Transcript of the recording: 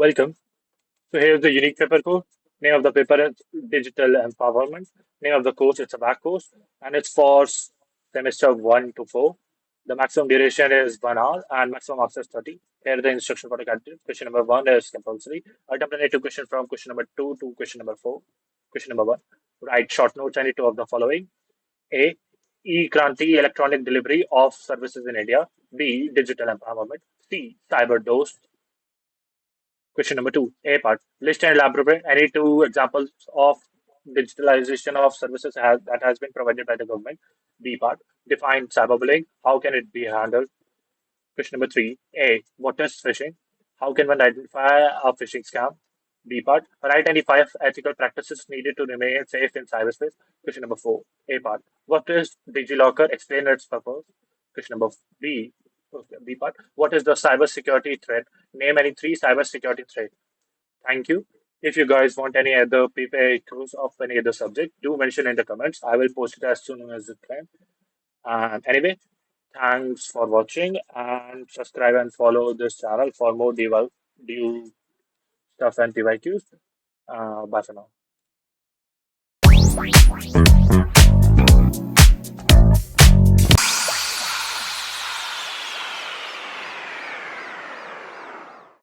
Welcome. So here's the unique paper code. Name of the paper is Digital Empowerment. Name of the course, it's a VAC course, and it's for semester 1 to 4. The maximum duration is 1 hour and maximum marks is 30. Here are the instruction for the candidate. Question number 1 is compulsory. Alternative question from question number 2 to question number 4. Question number 1. Write short notes any two of the following. A. E-Kranti, electronic delivery of services in India. B. Digital empowerment. C. Cyber dose. Question number 2, A part. List and elaborate any two examples of digitalization of services that has been provided by the government. B part. Define cyberbullying. How can it be handled? Question number 3, A. What is phishing? How can one identify a phishing scam? B part. Write any 5 ethical practices needed to remain safe in cyberspace. Question number 4, A part. What is DigiLocker? Explain its purpose. Question number B. Okay, B part. What is the cybersecurity threat? Name any 3 cybersecurity threats. Thank you. If you guys want any other PYQs of any other subject, do mention in the comments. I will post it as soon as it can. And anyway, thanks for watching and subscribe and follow this channel for more due stuff and PYQs. Bye for now.